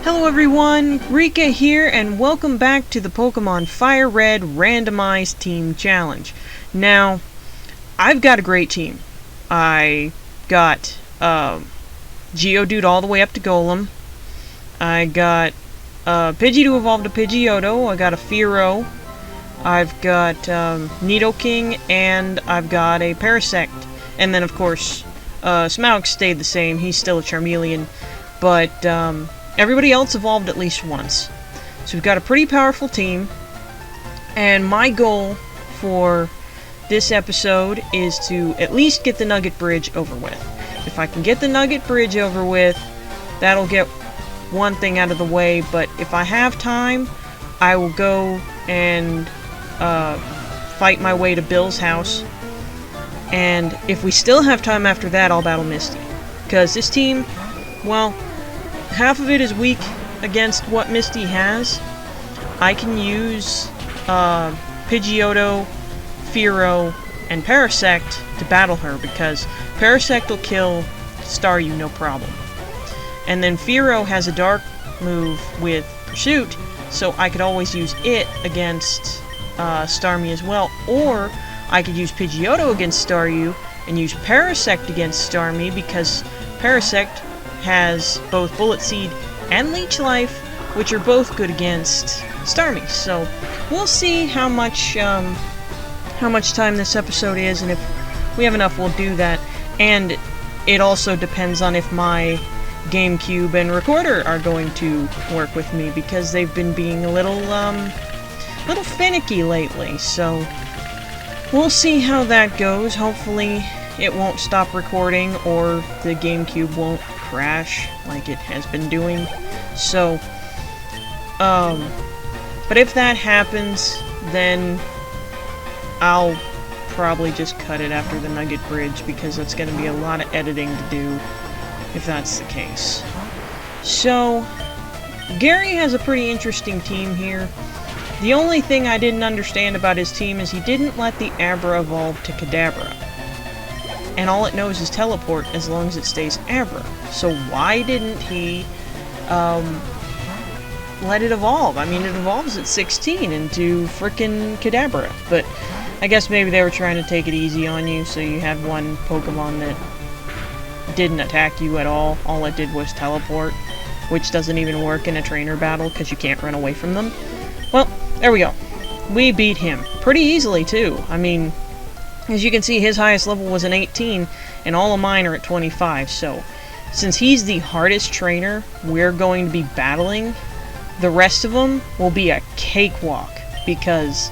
Hello everyone, Rika here, and welcome back to the Pokemon Fire Red Randomized Team Challenge. Now, I've got a great team. I got Geodude all the way up to Golem. I got Pidgey to evolve to Pidgeotto. I got a Fearow. I've got nidoKing, and I've got a Parasect. And then, of course, Smaug stayed the same. He's still a Charmeleon. But everybody else evolved at least once. So we've got a pretty powerful team. And my goal for this episode is to at least get the Nugget Bridge over with. If I can get the Nugget Bridge over with, that'll get one thing out of the way. But if I have time, I will go and fight my way to Bill's house. And if we still have time after that, I'll battle Misty. Because this team, well, half of it is weak against what Misty has. I can use Pidgeotto, Fearow, and Parasect to battle her, because Parasect will kill Staryu no problem. And then Fearow has a dark move with Pursuit, so I could always use it against Starmie as well. Or I could use Pidgeotto against Staryu and use Parasect against Starmie, because Parasect has both Bullet Seed and Leech Life, which are both good against Starmie. So we'll see how much time this episode is, and if we have enough, we'll do that. And it also depends on if my GameCube and recorder are going to work with me, because they've been being a little finicky lately. So we'll see how that goes. Hopefully it won't stop recording, or the GameCube won't crash like it has been doing. So, but if that happens, then I'll probably just cut it after the Nugget Bridge, because it's going to be a lot of editing to do if that's the case. So, Gary has a pretty interesting team here. The only thing I didn't understand about his team is he didn't let the Abra evolve to Kadabra. And all it knows is teleport as long as it stays Abra. So why didn't he let it evolve? I mean, it evolves at 16 into frickin' Kadabra. But I guess maybe they were trying to take it easy on you, so you had one Pokemon that didn't attack you at all. All it did was teleport, which doesn't even work in a trainer battle because you can't run away from them. Well, there we go. We beat him pretty easily, too. I mean, as you can see, his highest level was an 18, and all of mine are at 25, so since he's the hardest trainer we're going to be battling, the rest of them will be a cakewalk, because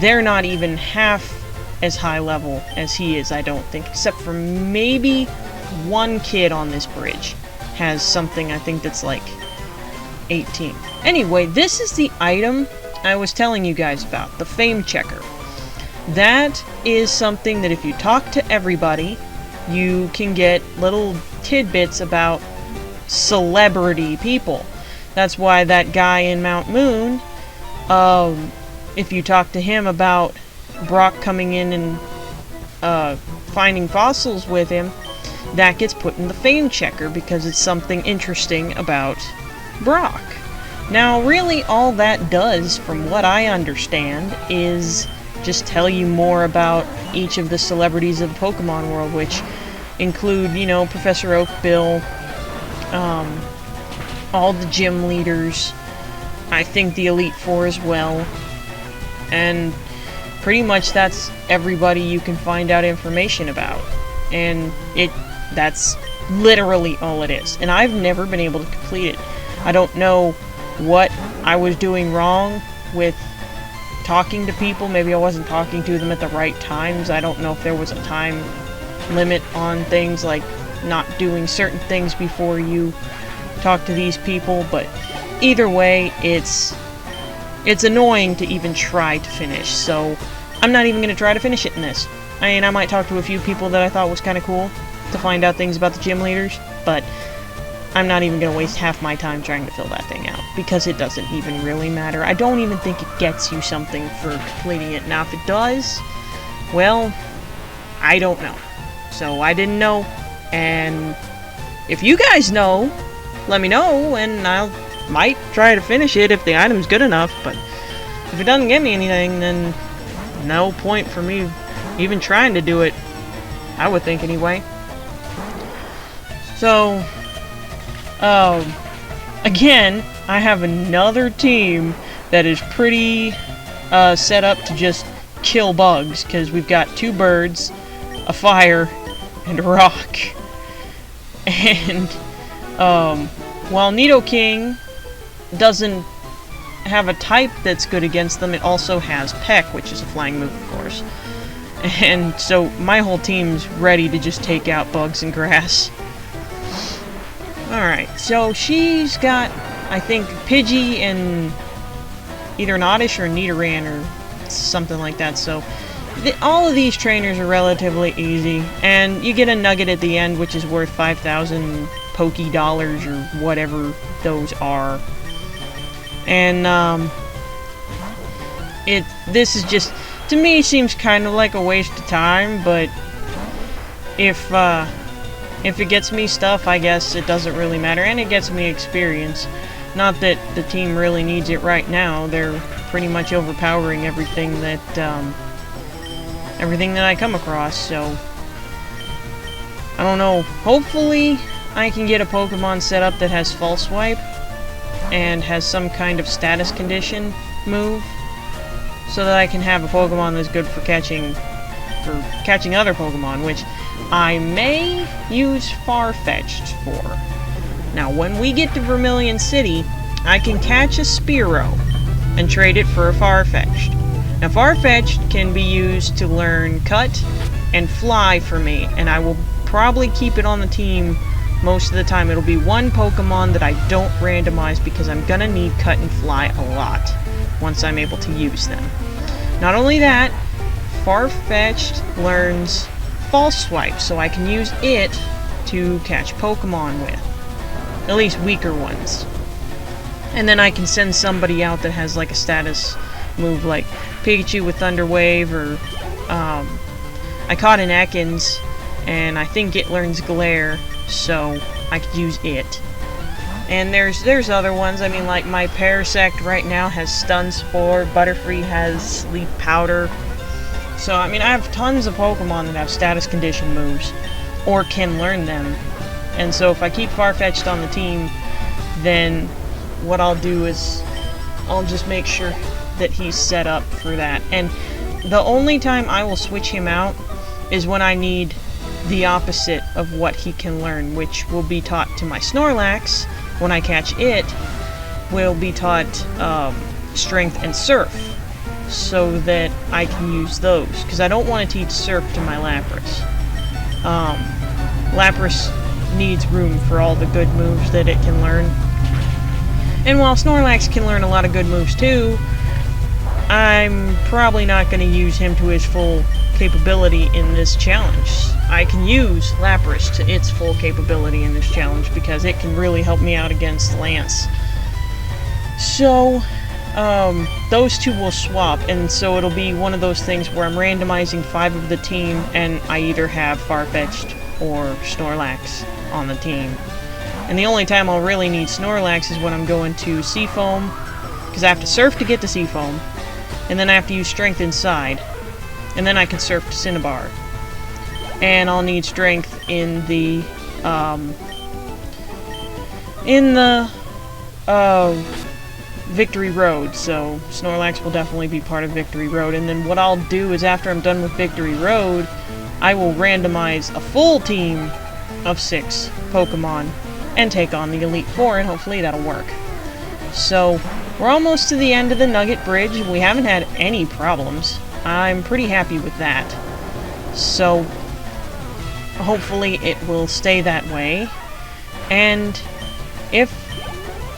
they're not even half as high level as he is, I don't think, except for maybe one kid on this bridge has something, I think, that's like 18. Anyway, this is the item I was telling you guys about, the Fame Checker. That is something that if you talk to everybody, you can get little tidbits about celebrity people. That's why that guy in Mount Moon, if you talk to him about Brock coming in and finding fossils with him, that gets put in the Fame Checker because it's something interesting about Brock. Now, really, all that does, from what I understand, is just tell you more about each of the celebrities of the Pokemon world, which include, you know, Professor Oak, Bill, all the gym leaders, I think the Elite Four as well, and pretty much that's everybody you can find out information about. And that's literally all it is. And I've never been able to complete it. I don't know what I was doing wrong with talking to people. Maybe I wasn't talking to them at the right times. I don't know if there was a time limit on things, like not doing certain things before you talk to these people, but either way, it's annoying to even try to finish, so I'm not even going to try to finish it in this. I mean, I might talk to a few people that I thought was kind of cool to find out things about the gym leaders, but I'm not even going to waste half my time trying to fill that thing out, because it doesn't even really matter. I don't even think it gets you something for completing it. Now, if it does, well, I don't know. So I didn't know, and if you guys know, let me know, and I'll might try to finish it if the item's good enough, but if it doesn't get me anything, then no point for me even trying to do it, I would think anyway. So, again, I have another team that is pretty set up to just kill bugs, because we've got 2 birds, a fire, and a rock. And while nidoKing doesn't have a type that's good against them, it also has Peck, which is a flying move, of course. And so my whole team's ready to just take out bugs and grass. Alright, so she's got, I think, Pidgey and either an Oddish or a Nidoran or something like that, so all of these trainers are relatively easy, and you get a nugget at the end, which is worth 5,000 Poké dollars or whatever those are. And this is just, to me, seems kind of like a waste of time, but if it gets me stuff, I guess it doesn't really matter, and it gets me experience. Not that the team really needs it right now. They're pretty much overpowering everything that I come across, so I don't know. Hopefully I can get a Pokemon set up that has False Swipe and has some kind of status condition move, so that I can have a Pokemon that's good for catching other Pokemon, which I may use Farfetch'd for. Now, when we get to Vermilion City, I can catch a Spearow and trade it for a Farfetch'd. Now, Farfetch'd can be used to learn Cut and Fly for me, and I will probably keep it on the team most of the time. It'll be one Pokemon that I don't randomize because I'm gonna need Cut and Fly a lot once I'm able to use them. Not only that, Farfetch'd learns False Swipe, so I can use it to catch Pokemon with. At least weaker ones. And then I can send somebody out that has like a status move, like Pikachu with Thunder Wave, or I caught an Ekans, and I think it learns Glare, so I could use it. And there's other ones. I mean, like my Parasect right now has Stun Spore, Butterfree has Sleep Powder. So I mean, I have tons of Pokemon that have status condition moves, or can learn them. And so if I keep Farfetch'd on the team, then what I'll do is I'll just make sure that he's set up for that. And the only time I will switch him out is when I need the opposite of what he can learn, which will be taught to my Snorlax. When I catch it, will be taught Strength and Surf, so that I can use those, because I don't want to teach Surf to my Lapras. Lapras needs room for all the good moves that it can learn. And while Snorlax can learn a lot of good moves too, I'm probably not going to use him to his full capability in this challenge. I can use Lapras to its full capability in this challenge because it can really help me out against Lance. So, those two will swap, and so it'll be one of those things where I'm randomizing 5 of the team, and I either have Farfetch'd or Snorlax on the team. And the only time I'll really need Snorlax is when I'm going to Seafoam, because I have to Surf to get to Seafoam, and then I have to use Strength inside, and then I can Surf to Cinnabar. And I'll need Strength in the Victory Road, so Snorlax will definitely be part of Victory Road. And then what I'll do is, after I'm done with Victory Road, I will randomize a full team of 6 Pokemon and take on the Elite Four, and hopefully that'll work. So, we're almost to the end of the Nugget Bridge. We haven't had any problems. I'm pretty happy with that. So, hopefully it will stay that way. And if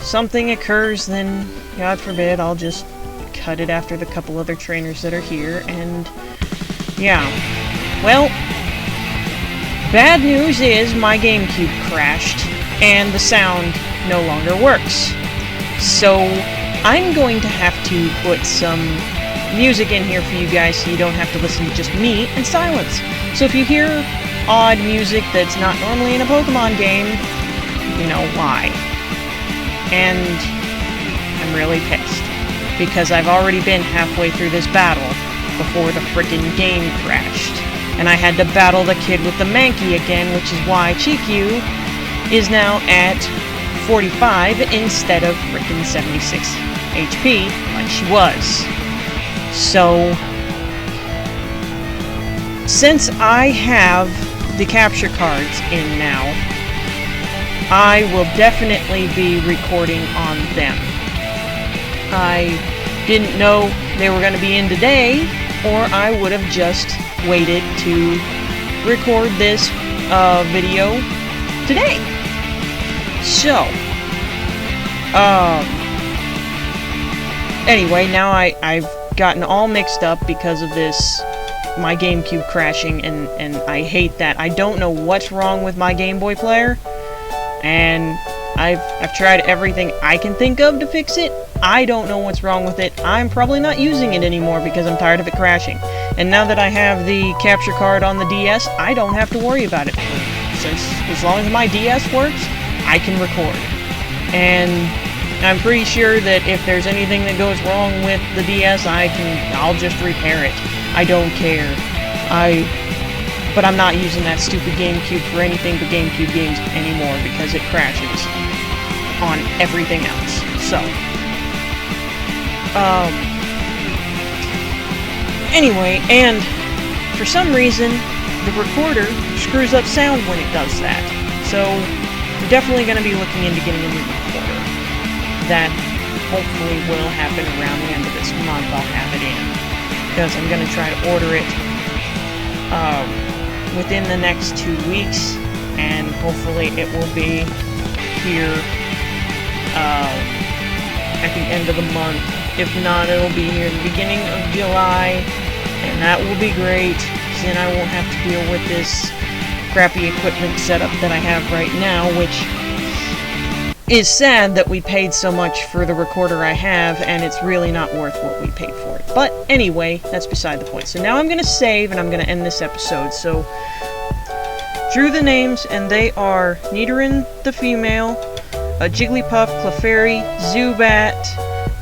something occurs, then, God forbid, I'll just cut it after the couple other trainers that are here, and yeah. Well, bad news is my GameCube crashed, and the sound no longer works. So, I'm going to have to put some music in here for you guys so you don't have to listen to just me in silence. So if you hear odd music that's not normally in a Pokemon game, you know why. and I'm really pissed because I've already been halfway through this battle before the frickin' game crashed. And I had to battle the kid with the Mankey again, which is why Chikyu is now at 45 instead of frickin' 76 HP like she was. So, since I have the capture cards in now, I will definitely be recording on them. I didn't know they were going to be in today, or I would have just waited to record this video today. So, anyway, now I've gotten all mixed up because of this, my GameCube crashing, and I hate that. I don't know what's wrong with my Game Boy player, and I've tried everything I can think of to fix it. I don't know what's wrong with it. I'm probably not using it anymore because I'm tired of it crashing. And now that I have the capture card on the DS, I don't have to worry about it. Since as long as my DS works, I can record. And I'm pretty sure that if there's anything that goes wrong with the DS, I'll just repair it. I don't care. But I'm not using that stupid GameCube for anything but GameCube games anymore because it crashes on everything else. So, anyway, and for some reason, the recorder screws up sound when it does that. So, we're definitely going to be looking into getting a new recorder. That hopefully will happen around the end of this month. I'll have it in, because I'm going to try to order it within the next 2 weeks, and hopefully it will be here at the end of the month. If not, it'll be here at the beginning of July, and that will be great, because then I won't have to deal with this crappy equipment setup that I have right now, which is sad that we paid so much for the recorder I have, and it's really not worth what we paid for it. But anyway, that's beside the point. So now I'm going to save, and I'm going to end this episode. So, drew the names, and they are Nidoran the female, Jigglypuff, Clefairy, Zubat,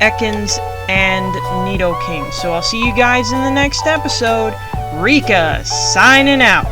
Ekans, and nidoKing. So I'll see you guys in the next episode. Rika, signing out.